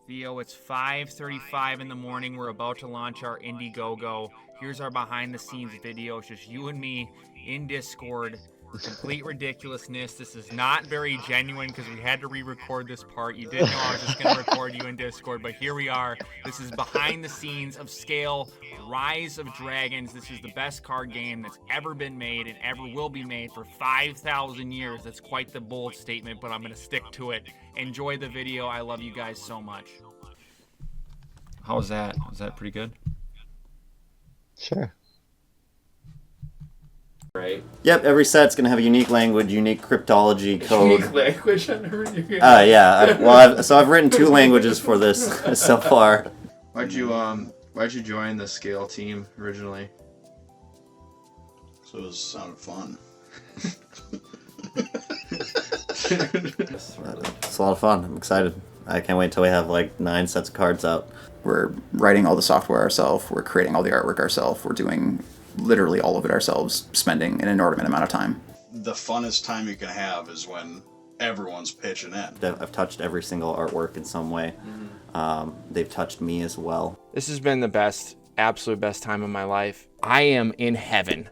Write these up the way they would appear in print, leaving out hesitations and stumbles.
Theo, it's 5:35 in the morning. We're about to launch our Indiegogo. Here's our behind the scenes video. It's just you and me in Discord. Complete ridiculousness. This is not very genuine because we had to re-record this part. You didn't know I was just going to record you in Discord, but here we are. This is behind the scenes of Scale Rise of Dragons. This is the best card game that's ever been made and ever will be made for 5,000 years. That's quite the bold statement, but I'm going to stick to it. Enjoy the video. I love you guys so much. How was that? Was that pretty good? Sure. Right. Yep, every set's going to have a unique language, unique cryptology code. Unique language. I never knew. Yeah. I've written 2 languages for this so far. Why'd you join the Scale team originally? So it sounded fun. It's a lot of fun. I'm excited. I can't wait until we have like 9 sets of cards out. We're writing all the software ourselves. We're creating all the artwork ourselves. We're doing literally all of it ourselves, spending an inordinate amount of time. The funnest time you can have is when everyone's pitching in. I've touched every single artwork in some way. They've touched me as well. This has been the best, absolute best time of my life. I am in heaven.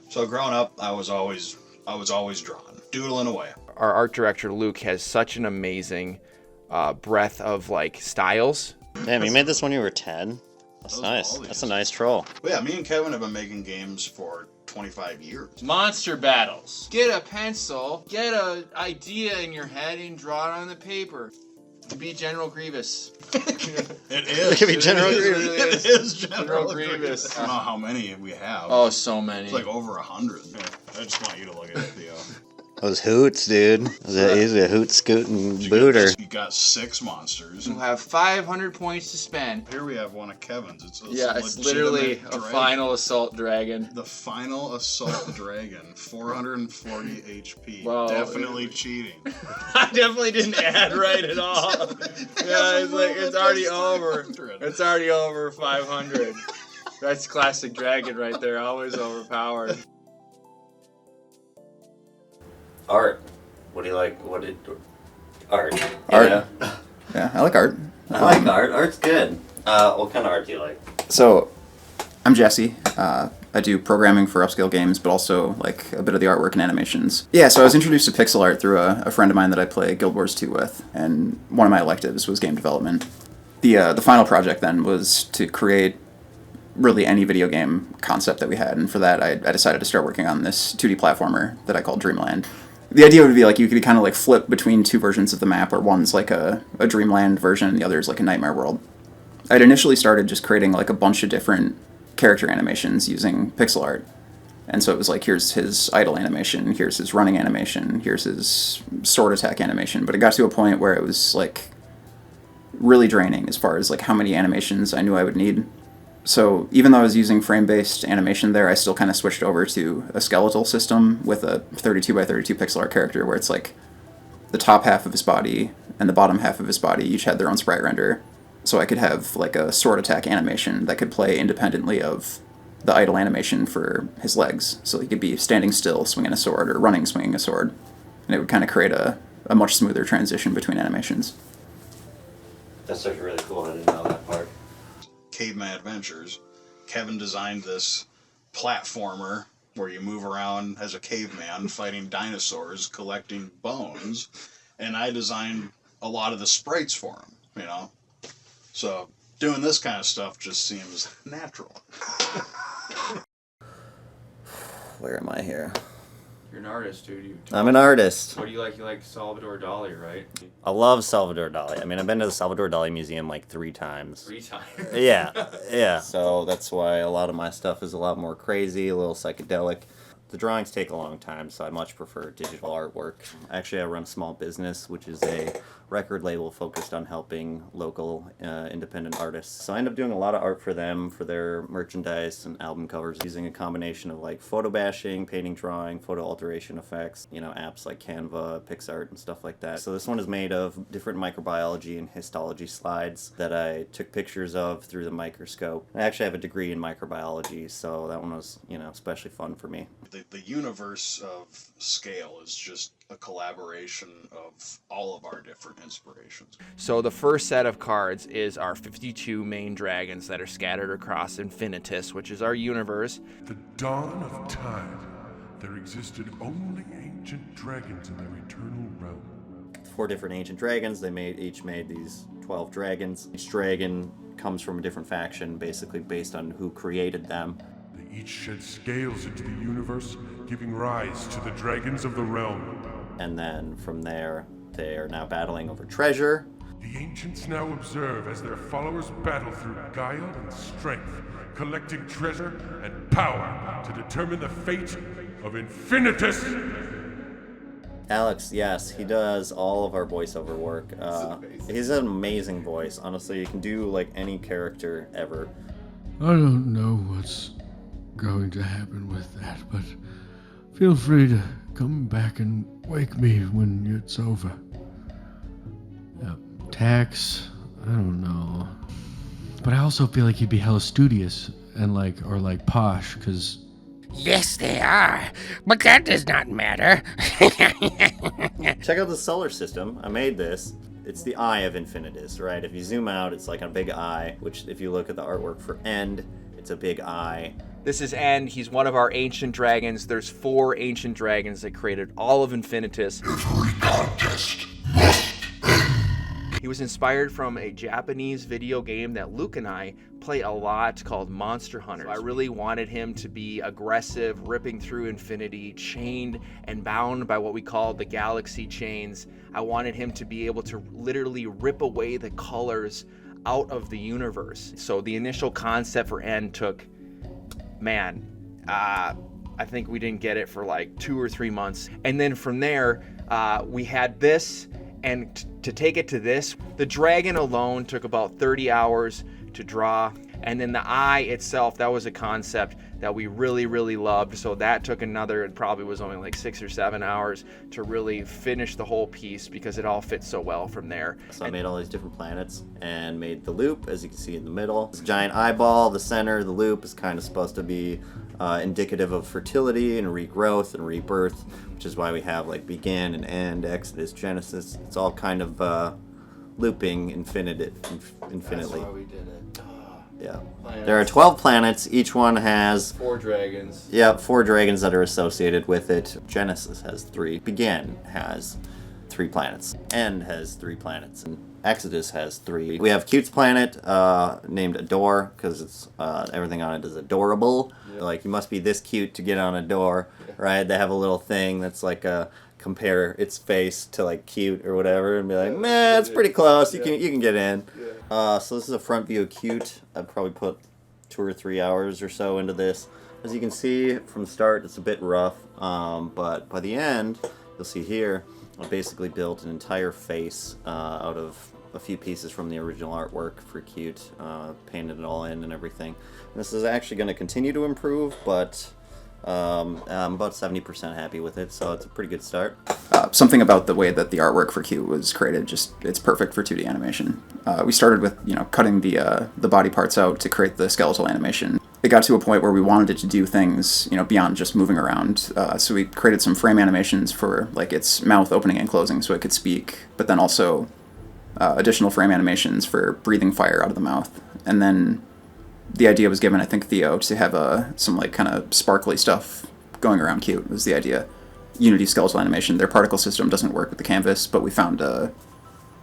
So growing up, I was always drawing, doodling away. Our art director Luke has such an amazing breadth of like styles. Damn, you made this when you were 10? That's nice. That's a nice troll. But yeah, me and Kevin have been making games for 25 years. Monster battles. Get a pencil, get an idea in your head, and draw it on the paper. To be General Grievous. It is. It could be General It Grievous. is General Grievous. Grievous. I don't know how many we have. Oh, so many. It's like over 100. Yeah, I just want you to look at it, Theo. Those hoots, dude. He's a hoot scootin' booter. You got 6 monsters. You have 500 points to spend. Here we have one of Kevin's. It's It's literally a final assault dragon. The final assault dragon, 440 HP. Wow. Definitely cheating. I definitely didn't add right at all. Yeah, it's like it's already over. It's already over 500. That's classic dragon right there. Always overpowered. Art. What do you like? Art. Art. Yeah. Yeah, I like art. I like art. Art's good. What kind of art do you like? So, I'm Jesse. I do programming for upscale games, but also like a bit of the artwork and animations. Yeah, so I was introduced to pixel art through a friend of mine that I play Guild Wars 2 with, and one of my electives was game development. The final project then was to create really any video game concept that we had, and for that I decided to start working on this 2D platformer that I call Dreamland. The idea would be like you could kind of like flip between 2 versions of the map, where one's like a Dreamland version and the other is like a Nightmare World. I'd initially started just creating like a bunch of different character animations using pixel art. And so it was like, here's his idle animation, here's his running animation, here's his sword attack animation. But it got to a point where it was like really draining as far as like how many animations I knew I would need. So even though I was using frame-based animation there, I still kind of switched over to a skeletal system with a 32 by 32 pixel art character where it's like the top half of his body and the bottom half of his body each had their own sprite render. So I could have like a sword attack animation that could play independently of the idle animation for his legs. So he could be standing still, swinging a sword, or running, swinging a sword. And it would kind of create a much smoother transition between animations. That's actually really cool. I didn't know that part. Caveman Adventures. Kevin designed this platformer where you move around as a caveman fighting dinosaurs, collecting bones, and I designed a lot of the sprites for him, you know? So doing this kind of stuff just seems natural. Where am I here? You're an artist, dude. I'm an artist. What do you like? You like Salvador Dali, right? I love Salvador Dali. I mean, I've been to the Salvador Dali Museum like 3 times. 3 times. Yeah. So that's why a lot of my stuff is a lot more crazy, a little psychedelic. The drawings take a long time, so I much prefer digital artwork. Actually, I run a small business, which is a record label focused on helping local independent artists. So I end up doing a lot of art for them, for their merchandise and album covers, using a combination of like photo bashing, painting, drawing, photo alteration effects, you know, apps like Canva, PixArt, and stuff like that. So this one is made of different microbiology and histology slides that I took pictures of through the microscope. I actually have a degree in microbiology, so that one was, you know, especially fun for me. the universe of Scale is just a collaboration of all of our different inspirations. So the first set of cards is our 52 main dragons that are scattered across Infinitus, which is our universe. The dawn of time, there existed only ancient dragons in their eternal realm. 4 different ancient dragons. They each made these 12 dragons. Each dragon comes from a different faction, basically based on who created them. They each shed scales into the universe, giving rise to the dragons of the realm. And then from there, they are now battling over treasure. The ancients now observe as their followers battle through guile and strength, collecting treasure and power to determine the fate of Infinitus. Alex, yes, he does all of our voiceover work. He's an amazing voice. Honestly, you can do like any character ever. I don't know what's going to happen with that, but feel free to come back and wake me when it's over. Tax, I don't know. But I also feel like he'd be hella studious and like posh, because... Yes, they are, but that does not matter. Check out the solar system. I made this. It's the eye of Infinitus, right? If you zoom out, it's like a big eye, which if you look at the artwork for End, it's a big eye. This is End. He's one of our ancient dragons. There's 4 ancient dragons that created all of Infinitus. He was inspired from a Japanese video game that Luke and I play a lot called Monster Hunter. I really wanted him to be aggressive, ripping through infinity, chained and bound by what we call the galaxy chains. I wanted him to be able to literally rip away the colors out of the universe. So the initial concept for End took, I think we didn't get it for like 2 or 3 months. And then from there, we had this. And to take it to this, the dragon alone took about 30 hours to draw. And then the eye itself, that was a concept that we really, really loved. So that took another, it probably was only like 6 or 7 hours to really finish the whole piece because it all fits so well from there. So I made all these different planets and made the loop, as you can see in the middle. This giant eyeball, the center, the loop is kind of supposed to be indicative of fertility and regrowth and rebirth, which is why we have like begin and end, Exodus, Genesis. It's all kind of looping infinitely. That's why we did it. Yeah. Planets. There are 12 planets. Each one has 4 dragons. Yeah, 4 dragons that are associated with it. Genesis has 3. Begin has 3 planets. End has 3 planets. And Exodus has 3. We have Cute's planet, named Adore, because it's everything on it is adorable. Yep. Like, you must be this cute to get on Adore, right? They have a little thing that's like compare its face to like Cute or whatever, and be like, man, it's pretty close. You can get in. Yeah. So this is a front view of Cute. I'd probably put 2 or 3 hours or so into this. As you can see from the start, it's a bit rough, but by the end, you'll see here, I basically built an entire face out of a few pieces from the original artwork for Cute, painted it all in and everything. And this is actually going to continue to improve, but I'm about 70% happy with it, so it's a pretty good start. Something about the way that the artwork for Cute was created, it's perfect for 2D animation. We started with, cutting the body parts out to create the skeletal animation. It got to a point where we wanted it to do things, beyond just moving around. So we created some frame animations for like its mouth opening and closing so it could speak, but then also additional frame animations for breathing fire out of the mouth. And then the idea was given, I think, Theo, to have some like kind of sparkly stuff going around Cute was the idea. Unity skeletal animation, their particle system doesn't work with the canvas, but we found a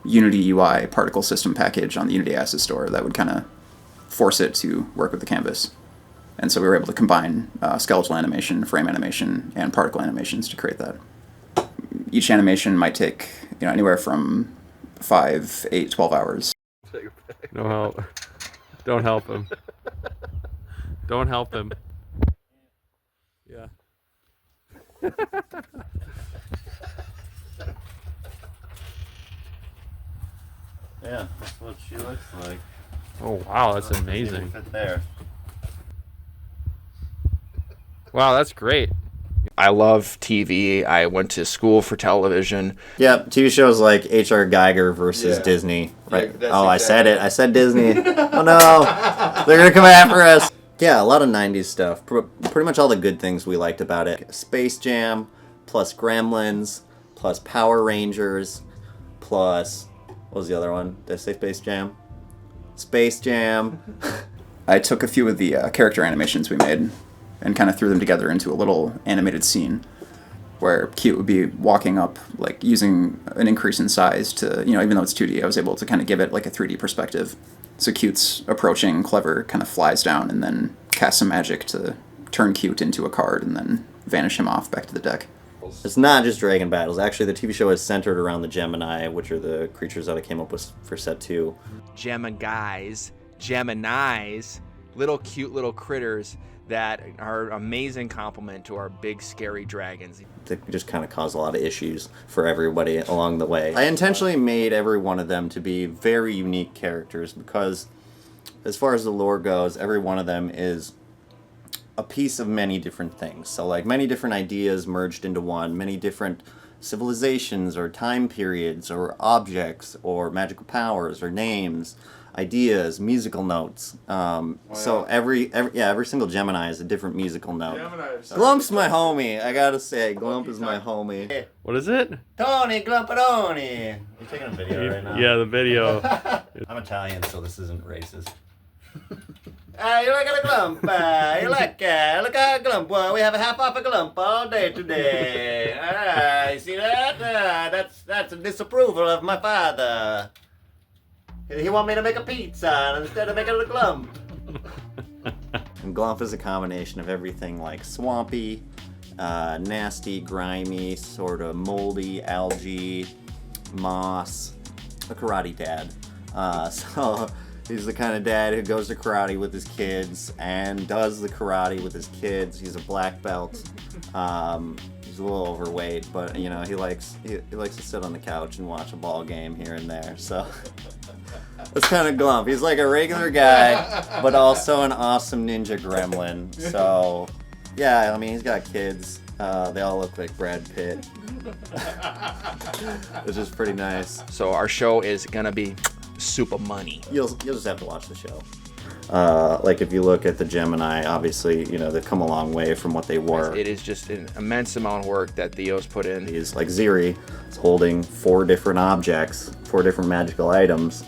Unity UI particle system package on the Unity Asset Store that would kind of force it to work with the canvas. And so we were able to combine skeletal animation, frame animation, and particle animations to create that. Each animation might take anywhere from 5, 8, 12 hours. No help. Don't help him. Don't help him. Yeah. Yeah, that's what she looks like. Oh wow, that's amazing. Fit there. Wow, that's great. I love TV. I went to school for television. Yeah, TV shows like H.R. Geiger versus Disney. Right? Yeah, I said it. I said Disney. Oh no, they're gonna come after us. Yeah, a lot of 90s stuff. Pretty much all the good things we liked about it. Space Jam, plus Gremlins, plus Power Rangers, plus... What was the other one? Did I say Space Jam? Space Jam. I took a few of the character animations we made and kind of threw them together into a little animated scene where Cute would be walking up, like using an increase in size to, you know, even though it's 2D, I was able to kind of give it like a 3D perspective. So Cute's approaching, Clever kind of flies down and then casts some magic to turn Cute into a card and then vanish him off back to the deck. It's not just dragon battles. Actually, the TV show is centered around the Gemini, which are the creatures that I came up with for set 2. Geminis, little cute little critters that are an amazing complement to our big scary dragons. They just kind of cause a lot of issues for everybody along the way. I intentionally made every one of them to be very unique characters because as far as the lore goes, every one of them is a piece of many different things. So like many different ideas merged into one, many different civilizations or time periods or objects or magical powers or names, ideas, musical notes. So every single Gemini is a different musical note. Glump's my homie. I gotta say, Glump is my homie. What is it? Tony Glumpadoni. You're taking a video right now. Yeah, the video. I'm Italian, so this isn't racist. You like a glump? You like a glump? Well, we have a half off a glump all day today. You see that? That's a disapproval of my father. He want me to make a pizza instead of making a glump. And glump is a combination of everything like swampy, nasty, grimy, sort of moldy, algae, moss, a karate dad. So he's the kind of dad who goes to karate with his kids and does the karate with his kids. He's a black belt. He's a little overweight, but you know he likes to sit on the couch and watch a ball game here and there. So that's kind of Glump. He's like a regular guy, but also an awesome ninja gremlin. So yeah, I mean he's got kids. They all look like Brad Pitt, which is pretty nice. So our show is gonna be super money. You'll just have to watch the show. Like if you look at the Gemini, obviously, you know, they've come a long way from what they were. It is just an immense amount of work that Theo's put in. He's like Ziri, is holding 4 different objects, 4 different magical items.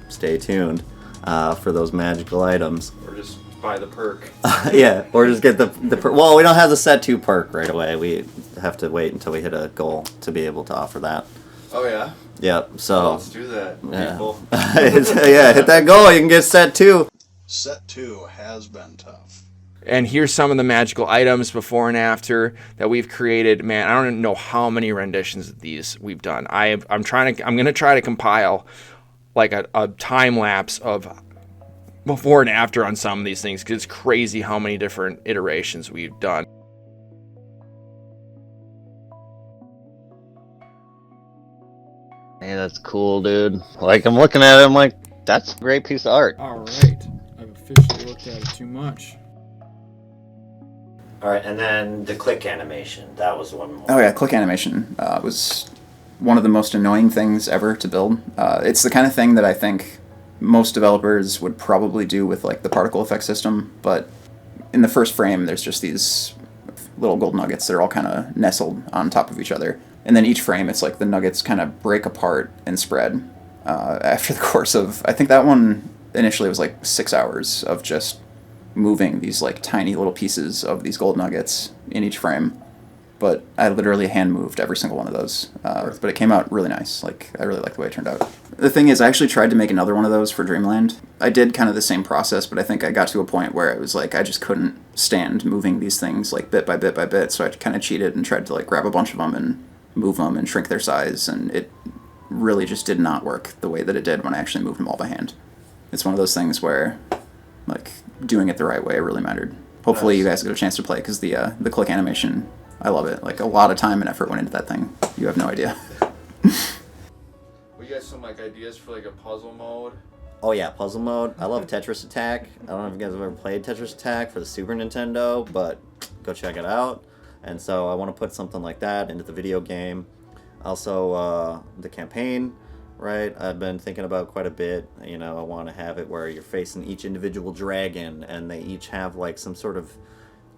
Stay tuned for those magical items. Or just buy the perk. Yeah, or just get the perk. Well, we don't have the set 2 perk right away. We have to wait until we hit a goal to be able to offer that. Oh yeah? Yep, so... Let's do that, yeah. people. Yeah, hit that goal, you can get set 2. Set 2 has been tough. And here's some of the magical items before and after that we've created. Man, I don't know how many renditions of these we've done. I'm gonna try to compile like a time lapse of before and after on some of these things because it's crazy how many different iterations we've done. Hey, that's cool, dude. Like, I'm looking at it, I'm like, that's a great piece of art. Alright. I've officially looked at it too much. Alright, and then the click animation. That was one more. Oh yeah, click animation was one of the most annoying things ever to build. It's the kind of thing that I think most developers would probably do with like the particle effect system, but in the first frame there's just these little gold nuggets that are all kind of nestled on top of each other. And then each frame, it's like the nuggets kind of break apart and spread after the course of, I think that one initially was like 6 hours of just moving these like tiny little pieces of these gold nuggets in each frame. But I literally hand moved every single one of those. But it came out really nice. Like, I really like the way it turned out. The thing is, I actually tried to make another one of those for Dreamland. I did kind of the same process, but I think I got to a point where it was like, I just couldn't stand moving these things like bit by bit by bit. So I kind of cheated and tried to like grab a bunch of them and move them and shrink their size, and it really just did not work the way that it did when I actually moved them all by hand. It's one of those things where, like, doing it the right way really mattered. Hopefully you guys get a chance to play, because the click animation, I love it. Like, a lot of time and effort went into that thing. You have no idea. We got some like ideas for like a puzzle mode. Oh yeah, puzzle mode. I love Tetris Attack. I don't know if you guys have ever played Tetris Attack for the Super Nintendo, but go check it out. And so I want to put something like that into the video game. Also, the campaign. right? I've been thinking about quite a bit. You know, I want to have it where you're facing each individual dragon, and they each have like some sort of,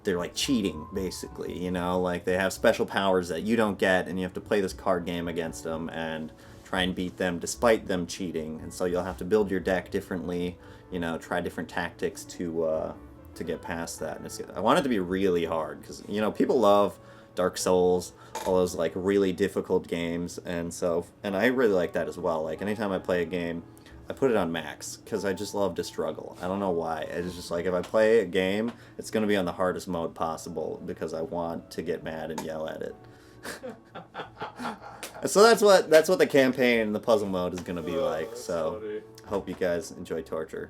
they're like cheating, basically, you know, like they have special powers that you don't get, and you have to play this card game against them and try and beat them despite them cheating. And so you'll have to build your deck differently, you know, try different tactics to get past that. And I want it to be really hard, because, you know, people love Dark Souls, all those like really difficult games, and I really like that as well. Like anytime I play a game, I put it on max, because I just love to struggle. I don't know why. It's just like, if I play a game, it's going to be on the hardest mode possible, because I want to get mad and yell at it. So that's what the campaign and the puzzle mode is going to be like. So I hope you guys enjoy Torture.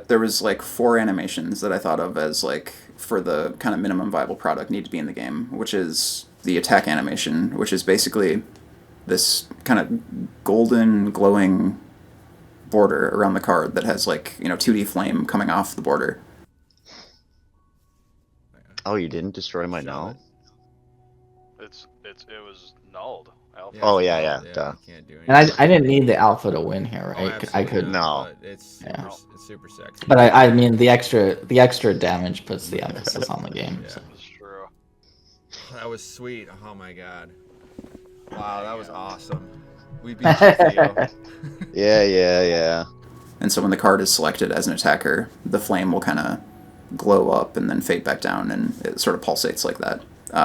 There was like 4 animations that I thought of as like for the kind of minimum viable product need to be in the game, which is the attack animation, which is basically this kind of golden glowing border around the card that has like, you know, 2D flame coming off the border. Oh, you didn't destroy my null? It was nulled. Alpha. Oh yeah, duh. And I didn't need the alpha to win here, right? I could. No. It's super sexy. But I mean, the extra damage puts the emphasis on the game. So. That's true. That was sweet. Oh my god. Wow, that was awesome. We beat you, Theo. Yeah. And so when the card is selected as an attacker, the flame will kind of glow up and then fade back down, and it sort of pulsates like that.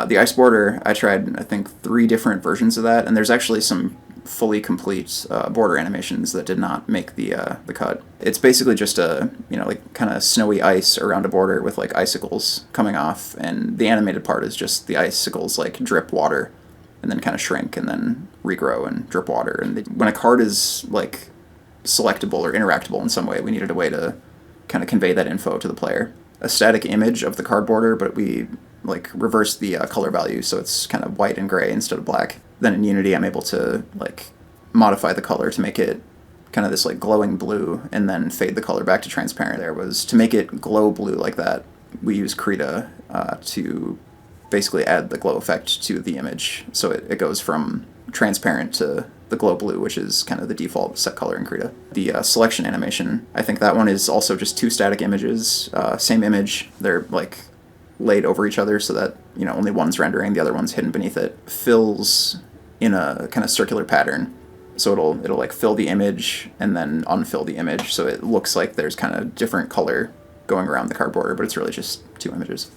The ice border, I tried, I think, 3 different versions of that, and there's actually some fully complete border animations that did not make the cut. It's basically just a, you know, like kind of snowy ice around a border with like icicles coming off, and the animated part is just the icicles like drip water and then kind of shrink and then regrow and drip water. And when a card is like selectable or interactable in some way, we needed a way to kind of convey that info to the player. A static image of the card border, but we like reverse the color value, so it's kind of white and gray instead of black. Then in Unity, I'm able to like modify the color to make it kind of this like glowing blue, and then fade the color back to transparent. There was to make it glow blue like that. We use Krita to basically add the glow effect to the image, so it goes from transparent to the glow blue, which is kind of the default set color in Krita. The selection animation, I think that one is also just 2 static images, same image. They're like laid over each other so that, you know, only one's rendering, the other one's hidden beneath it. Fills in a kind of circular pattern, so it'll like fill the image and then unfill the image, so it looks like there's kind of different color going around the card border, but it's really just 2 images.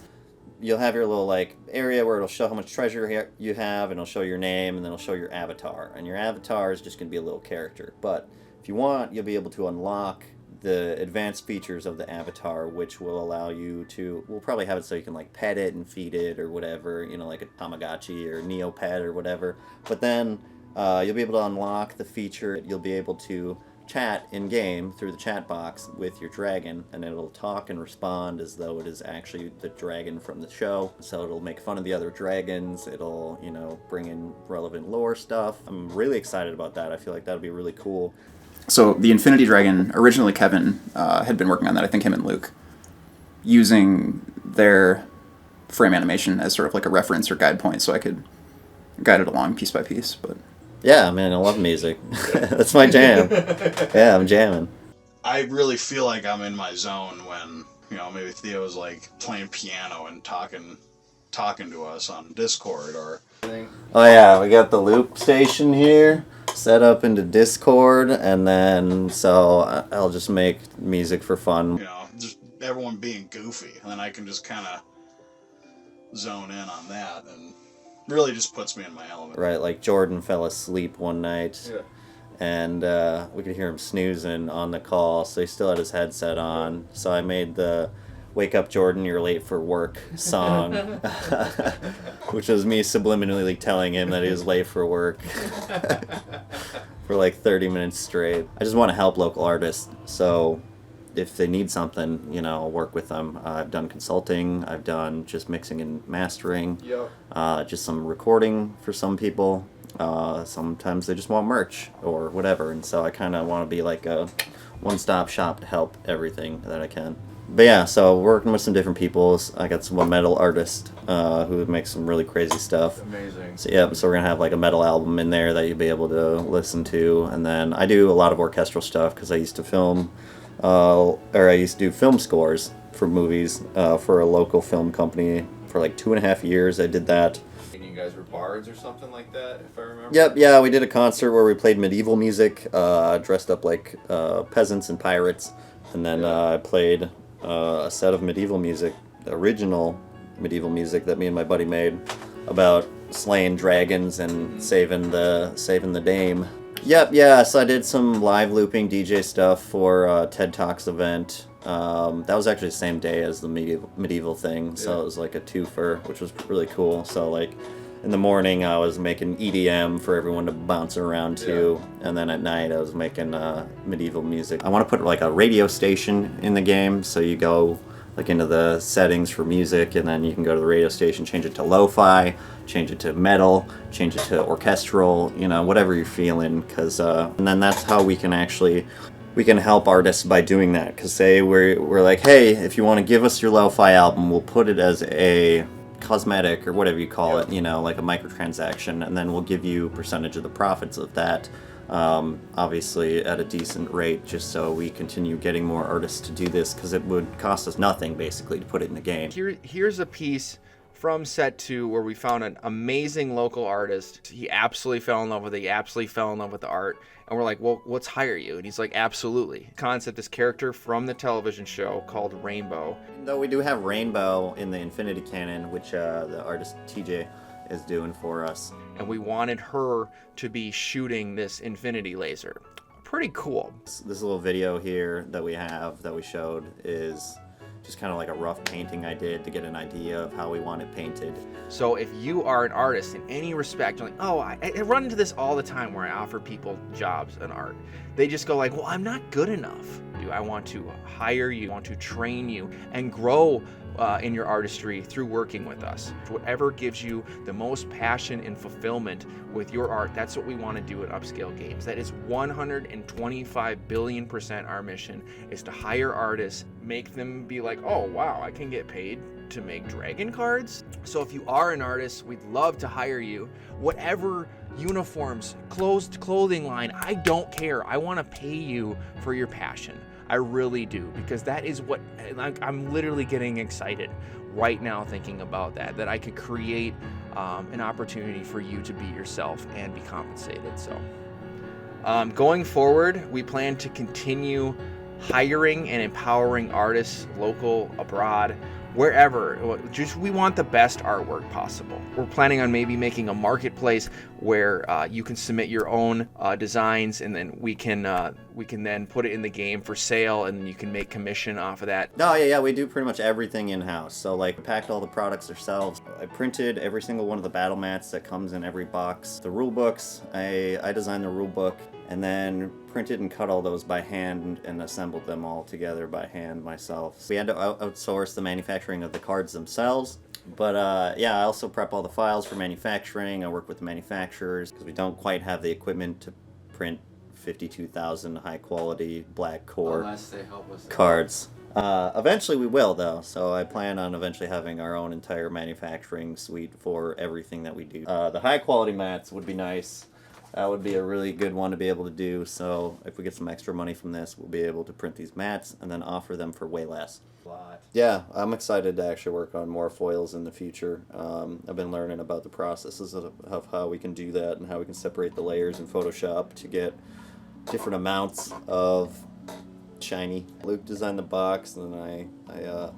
You'll have your little like area where it'll show how much treasure you have, and it'll show your name, and then it'll show your avatar. And your avatar is just going to be a little character. But if you want, you'll be able to unlock the advanced features of the avatar, which will allow you to, we'll probably have it so you can like pet it and feed it or whatever, you know, like a Tamagotchi or Neopet or whatever. But then you'll be able to unlock the feature, you'll be able to chat in-game through the chat box with your dragon, and it'll talk and respond as though it is actually the dragon from the show. So it'll make fun of the other dragons, it'll, you know, bring in relevant lore stuff. I'm really excited about that. I feel like that'll be really cool. So the Infinity Dragon, originally Kevin had been working on that, I think him and Luke, using their frame animation as sort of like a reference or guide point, so I could guide it along piece by piece. But yeah, man, I love music. That's my jam. Yeah, I'm jamming. I really feel like I'm in my zone when, you know, maybe Theo's like playing piano and talking to us on Discord or... Oh yeah, we got the loop station here set up into Discord, and then so I'll just make music for fun. You know, just everyone being goofy, and then I can just kind of zone in on that, and really just puts me in my element. Right, like Jordan fell asleep one night, and we could hear him snoozing on the call, so he still had his headset on. So I made the "Wake Up Jordan, You're Late for Work" song, which was me subliminally telling him that he was late for work for like 30 minutes straight. I just want to help local artists, so if they need something, you know, I'll work with them. I've done consulting, I've done just mixing and mastering, just some recording for some people. Sometimes they just want merch or whatever, and so I kind of want to be like a one-stop shop to help everything that I can. But yeah, so working with some different people. I got some metal artist who makes some really crazy stuff. Amazing. So yeah, so we're gonna have like a metal album in there that you'll be able to listen to, and then I do a lot of orchestral stuff because I used to film, or I used to do film scores for movies for a local film company for like 2.5 years. I did that. And you guys were bards or something like that, if I remember. Yep, yeah, we did a concert where we played medieval music, dressed up like peasants and pirates, and then I played a set of medieval music, the original medieval music that me and my buddy made about slaying dragons and saving the dame. Yep, yeah, so I did some live looping DJ stuff for TED Talks event. That was actually the same day as the medieval thing, so it was like a twofer, which was really cool. So like in the morning I was making EDM for everyone to bounce around to, and then at night I was making medieval music. I want to put like a radio station in the game, so you go like into the settings for music, and then you can go to the radio station, change it to lo-fi, change it to metal, change it to orchestral, you know, whatever you're feeling, because and then that's how we can help artists by doing that, because say we're like, hey, if you want to give us your lo-fi album, we'll put it as a cosmetic or whatever you call it, you know, like a microtransaction, and then we'll give you a percentage of the profits of that, obviously at a decent rate, just so we continue getting more artists to do this, because it would cost us nothing basically to put it in the game. Here's a piece from set 2 where we found an amazing local artist. He absolutely fell in love with it. He absolutely fell in love with the art. And we're like, well, let's hire you. And he's like, absolutely. Concept, this character from the television show called Rainbow. Though we do have Rainbow in the Infinity Canon, which the artist TJ is doing for us. And we wanted her to be shooting this infinity laser. Pretty cool. This little video here that we have, that we showed, is just kind of like a rough painting I did to get an idea of how we want it painted. So if you are an artist in any respect, you're like, oh, I run into this all the time where I offer people jobs in art. They just go like, well, I'm not good enough. I want to hire you, I want to train you, and grow in your artistry through working with us. Whatever gives you the most passion and fulfillment with your art, that's what we want to do at Upscale Games. That is 125 billion% our mission, is to hire artists, make them be like, oh wow, I can get paid to make dragon cards. So if you are an artist, we'd love to hire you. Whatever uniforms, clothing line, I don't care. I want to pay you for your passion. I really do, because that is what I'm literally getting excited right now thinking about that I could create an opportunity for you to be yourself and be compensated. So going forward, we plan to continue hiring and empowering artists, local, abroad, wherever. Just we want the best artwork possible. We're planning on maybe making a marketplace where you can submit your own designs, and then we can then put it in the game for sale, and you can make commission off of that. No, yeah, we do pretty much everything in-house. So like, we packed all the products ourselves. I printed every single one of the battle mats that comes in every box. The rule books, I designed the rule book, and then printed and cut all those by hand and assembled them all together by hand myself. We had to outsource the manufacturing of the cards themselves, but yeah, I also prep all the files for manufacturing. I work with the manufacturers because we don't quite have the equipment to print 52,000 high quality black core Unless they help us cards. Eventually we will, though, so I plan on eventually having our own entire manufacturing suite for everything that we do. The high quality mats would be nice. That would be a really good one to be able to do, so if we get some extra money from this, we'll be able to print these mats and then offer them for way less. Yeah, I'm excited to actually work on more foils in the future. I've been learning about the processes of how we can do that and how we can separate the layers in Photoshop to get different amounts of shiny. Luke designed the box, and then I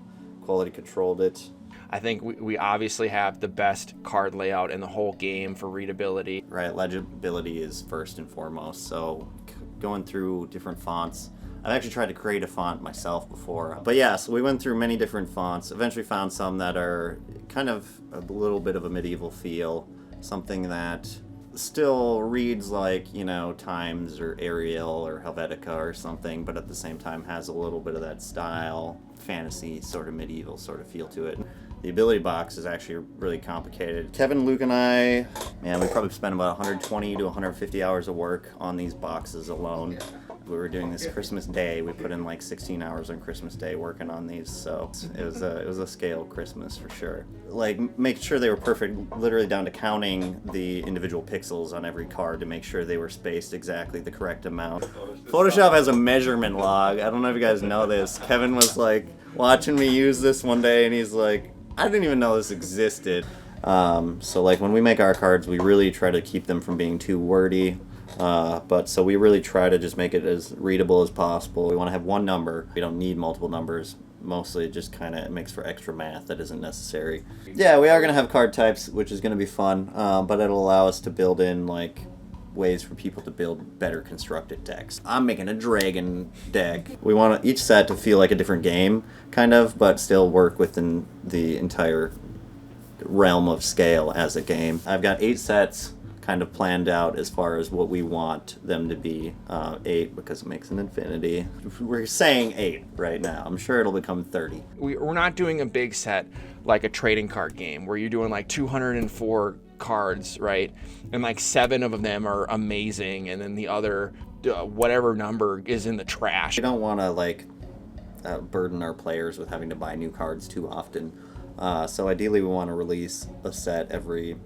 quality controlled it. I think we obviously have the best card layout in the whole game for readability. Right, legibility is first and foremost, so going through different fonts. I've actually tried to create a font myself before. But yeah, so we went through many different fonts, eventually found some that are kind of a little bit of a medieval feel, something that still reads like, you know, Times or Arial or Helvetica or something, but at the same time has a little bit of that style, fantasy, sort of medieval sort of feel to it. The ability box is actually really complicated. Kevin, Luke, and I, man, we probably spent about 120 to 150 hours of work on these boxes alone. We were doing this Christmas Day. We put in like 16 hours on Christmas Day working on these, so it was a scale Christmas for sure. Like, make sure they were perfect, literally down to counting the individual pixels on every card to make sure they were spaced exactly the correct amount. Photoshop has a measurement log. I don't know if you guys know this. Kevin was like watching me use this one day, and he's like, I didn't even know this existed. So like when we make our cards, we really try to keep them from being too wordy. But so we really try to just make it as readable as possible. We want to have one number. We don't need multiple numbers. Mostly it just kind of makes for extra math that isn't necessary. Yeah, we are going to have card types, which is going to be fun. But it'll allow us to build in like ways for people to build better constructed decks. I'm making a dragon deck. We want each set to feel like a different game, kind of, but still work within the entire realm of scale as a game. I've got 8 sets kind of planned out as far as what we want them to be. 8 because it makes an infinity. We're saying 8 right now. I'm sure it'll become 30. We're not doing a big set like a trading card game where you're doing like 204 cards, right? And like 7 of them are amazing, and then the other whatever number is in the trash. We don't want to like burden our players with having to buy new cards too often. So ideally we want to release a set every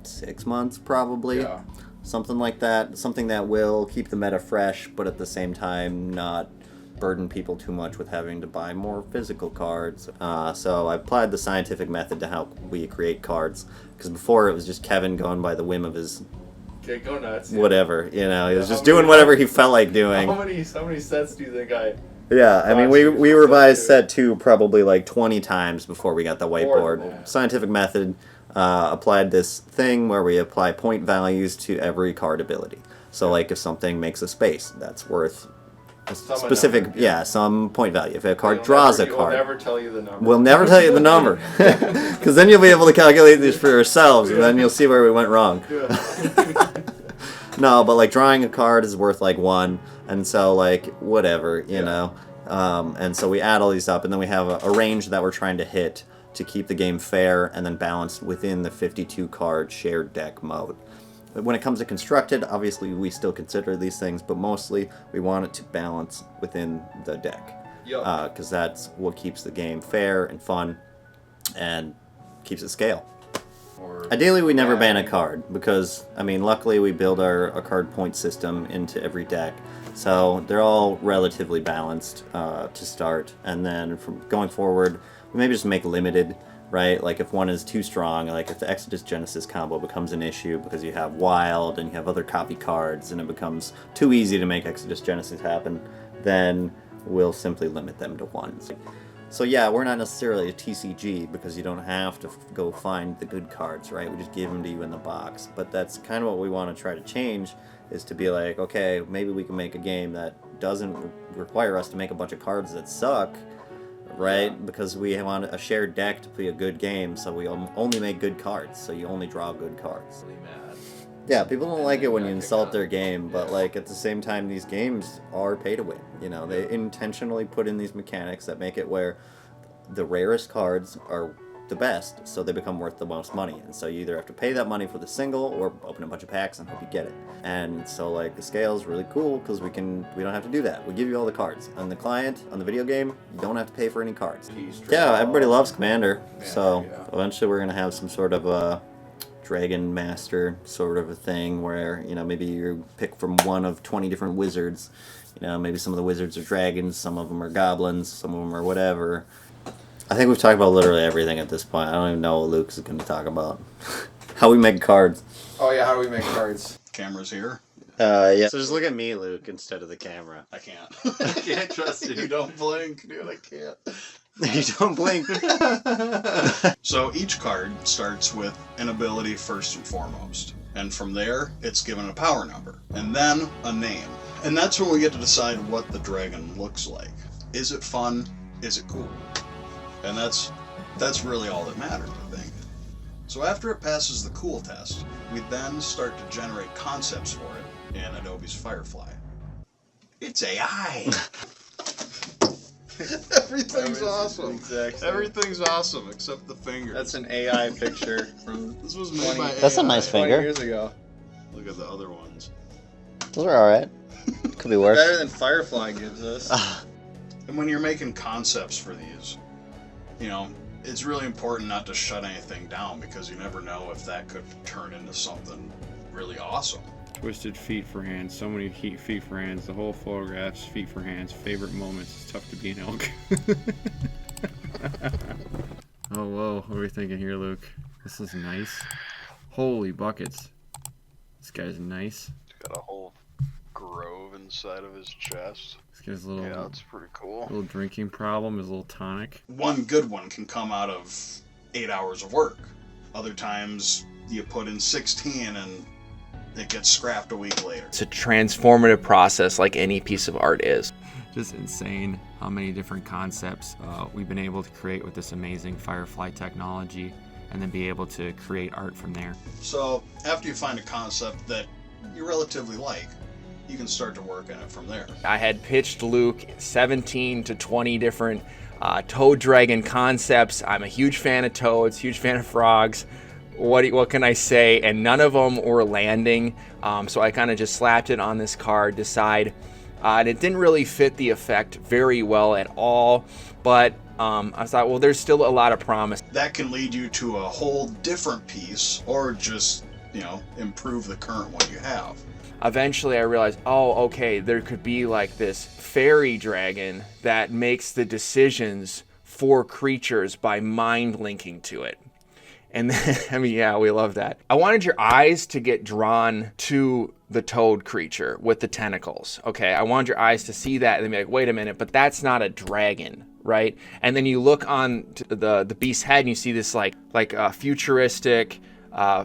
6 months probably. Yeah. Something like that. Something that will keep the meta fresh, but at the same time not burden people too much with having to buy more physical cards. So I applied the scientific method to how we create cards, because before it was just Kevin going by the whim of his Okay, go nuts. whatever, you know, he was just doing whatever he felt like doing. How many sets do you think I... Yeah, I mean, we revised set 2 probably like 20 times before we got the whiteboard. Horrible. Scientific method applied this thing where we apply point values to every card ability. So like if something makes a space, that's worth a specific, number, some point value. If a card draws a card, we'll never tell you the number. We'll never tell you the number. Because then you'll be able to calculate these for yourselves, and then you'll see where we went wrong. No, but like drawing a card is worth like 1, and so like whatever, you know. And so we add all these up, and then we have a range that we're trying to hit to keep the game fair and then balanced within the 52 card shared deck mode. But when it comes to constructed, obviously we still consider these things, but mostly we want it to balance within the deck. Because that's what keeps the game fair and fun and keeps it scale. Ideally, we never ban a card because, I mean, luckily we build our card point system into every deck. So they're all relatively balanced to start. And then from going forward, we maybe just make limited, right? Like if one is too strong, like if the Exodus Genesis combo becomes an issue because you have Wild and you have other copy cards and it becomes too easy to make Exodus Genesis happen, then we'll simply limit them to 1. So yeah, we're not necessarily a TCG because you don't have to go find the good cards, right? We just give them to you in the box. But that's kind of what we want to try to change, is to be like, okay, maybe we can make a game that doesn't require us to make a bunch of cards that suck, right? Because we want a shared deck to play a good game, so we only make good cards, so you only draw good cards. Yeah, people don't like it when you insult their game, but like at the same time, these games are pay to win. You know, they intentionally put in these mechanics that make it where the rarest cards are the best, so they become worth the most money. And so you either have to pay that money for the single or open a bunch of packs and hope you get it. And so like the scale is really cool because we don't have to do that. We give you all the cards. On the client, on the video game, you don't have to pay for any cards. Yeah, everybody loves Commander, so eventually we're gonna have some sort of a Dragon Master sort of a thing where, you know, maybe you pick from one of 20 different wizards. You know, maybe some of the wizards are dragons, some of them are goblins, some of them are whatever. I think we've talked about literally everything at this point. I don't even know what Luke is going to talk about. How we make cards. Oh yeah, how do we make cards? Camera's here. Yeah. So just look at me, Luke, instead of the camera. I can't. I can't trust you. You don't blink, dude. I can't. You don't blink. So each card starts with an ability first and foremost. And from there, it's given a power number. And then a name. And that's when we get to decide what the dragon looks like. Is it fun? Is it cool? And that's really all that matters, I think. So after it passes the cool test, we then start to generate concepts for it in Adobe's Firefly. It's AI! Everything's awesome. Everything's awesome except the fingers. That's an AI picture from this was made by That's AI a nice 20 finger. years ago. Look at the other ones. Those are alright. Could be worse. Better than Firefly gives us. And when you're making concepts for these, you know, it's really important not to shut anything down because you never know if that could turn into something really awesome. Twisted feet for hands. So many feet for hands. The whole photographs, feet for hands. Favorite moments. It's tough to be an elk. Oh, whoa. What are we thinking here, Luke? This is nice. Holy buckets. This guy's nice. He's got a whole grove inside of his chest. This guy's a little, yeah, that's pretty cool. Little drinking problem, his little tonic. One good one can come out of 8 hours of work. Other times you put in 16 and it gets scrapped a week later. It's a transformative process like any piece of art is. Just insane how many different concepts we've been able to create with this amazing Firefly technology, and then be able to create art from there. So after you find a concept that you relatively like, you can start to work on it from there. I had pitched Luke 17 to 20 different Toad Dragon concepts. I'm a huge fan of toads, huge fan of frogs. What can I say? And none of them were landing. So I kind of just slapped it on this card, decide. And it didn't really fit the effect very well at all. But I thought, well, there's still a lot of promise. That can lead you to a whole different piece, or just, you know, improve the current one you have. Eventually I realized, oh, okay, there could be like this fairy dragon that makes the decisions for creatures by mind linking to it. And then, I mean, yeah, we love that. I wanted your eyes to get drawn to the toad creature with the tentacles. Okay, I wanted your eyes to see that and then be like, wait a minute, but that's not a dragon, right? And then you look on the beast's head and you see this like futuristic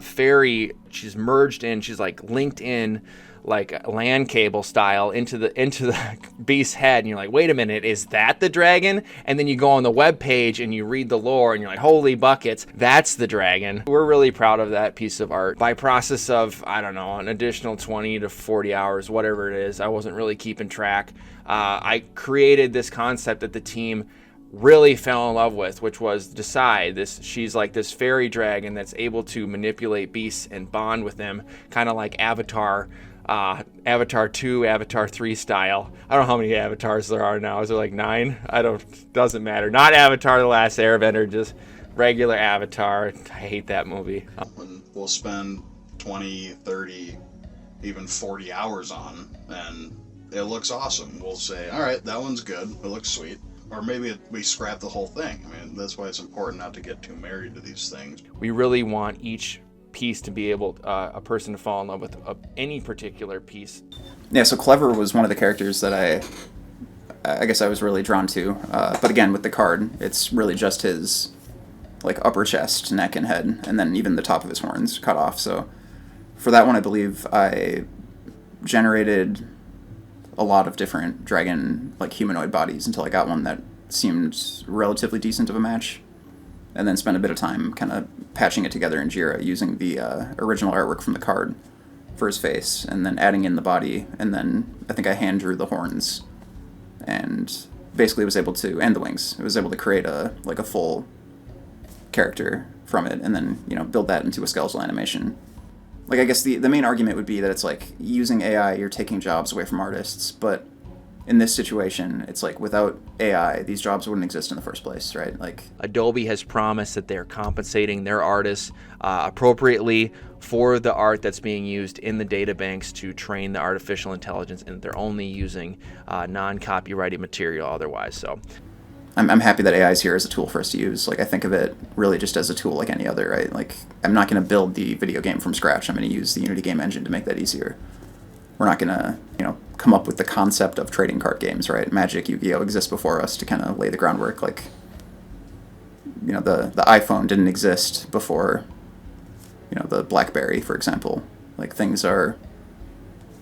fairy. She's merged in, she's like linked in like LAN cable style into the beast's head, and you're like, wait a minute, is that the dragon? And then you go on the web page and you read the lore and you're like, holy buckets, that's the dragon. We're really proud of that piece of art. By process of, I don't know, an additional 20 to 40 hours, whatever it is, I wasn't really keeping track. I created this concept that the team really fell in love with, which was Decide. She's like this fairy dragon that's able to manipulate beasts and bond with them, kind of like Avatar 2, Avatar 3 style. I don't know how many avatars there are now. Is there like 9? Doesn't matter. Not Avatar The Last Airbender, just regular Avatar. I hate that movie. We'll spend 20, 30, even 40 hours on, and it looks awesome. We'll say, all right, that one's good. It looks sweet. Or maybe we scrap the whole thing. I mean, that's why it's important not to get too married to these things. We really want each piece to be able a person to fall in love with any particular piece. Yeah, so Clever was one of the characters that I guess I was really drawn to. But again, with the card, it's really just his like upper chest, neck, and head, and then even the top of his horns cut off. So for that one, I believe I generated a lot of different dragon like humanoid bodies until I got one that seemed relatively decent of a match, and then spent a bit of time kind of patching it together in Jira using the original artwork from the card for his face, and then adding in the body, and then I think I hand drew the horns, and basically was able to, and the wings, I was able to create a full character from it, and then, you know, build that into a skeletal animation. Like, I guess the main argument would be that it's like, using AI, you're taking jobs away from artists, but in this situation, it's like, without AI, these jobs wouldn't exist in the first place, right? Like, Adobe has promised that they're compensating their artists appropriately for the art that's being used in the data banks to train the artificial intelligence, and they're only using non-copyrighted material otherwise. So I'm happy that AI is here as a tool for us to use. Like, I think of it really just as a tool like any other, right? Like, I'm not going to build the video game from scratch. I'm going to use the Unity game engine to make that easier. We're not going to, you know, come up with the concept of trading card games, right? Magic, Yu-Gi-Oh! Exist before us to kind of lay the groundwork. Like, you know, the iPhone didn't exist before, you know, the BlackBerry, for example. Like, things are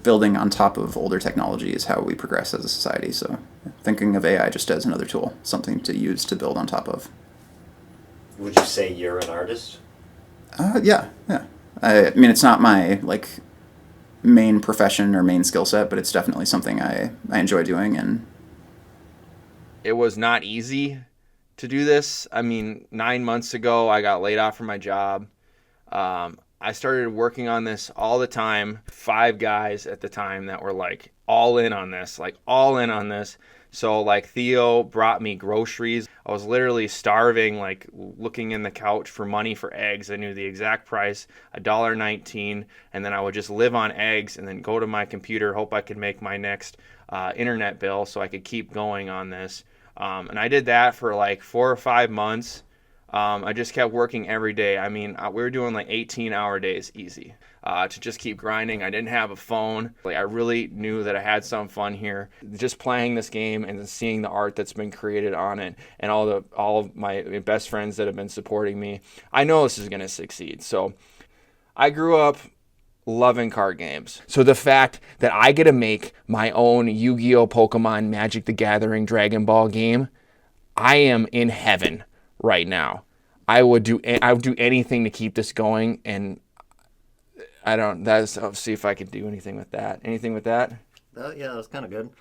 building on top of older technology is how we progress as a society. So thinking of AI just as another tool, something to use to build on top of. Would you say you're an artist? Yeah. I mean, it's not my, like, main profession or main skill set, but it's definitely something I enjoy doing. And it was not easy to do this. I mean, 9 months ago, I got laid off from my job. I started working on this all the time. 5 guys at the time that were like all in on this, So like Theo brought me groceries. I was literally starving, like looking in the couch for money for eggs. I knew the exact price, $1.19, and then I would just live on eggs and then go to my computer, hope I could make my next internet bill so I could keep going on this. And I did that for like 4 or 5 months. I just kept working every day. I mean, we were doing like 18-hour days easy to just keep grinding. I didn't have a phone. Like, I really knew that I had some fun here. Just playing this game and seeing the art that's been created on it and all of my best friends that have been supporting me. I know this is going to succeed. So I grew up loving card games. So the fact that I get to make my own Yu-Gi-Oh, Pokemon, Magic the Gathering, Dragon Ball game, I am in heaven right now. I would do anything to keep this going, and I'll see if I could do anything with that. Anything with that? Yeah, that was kind of good.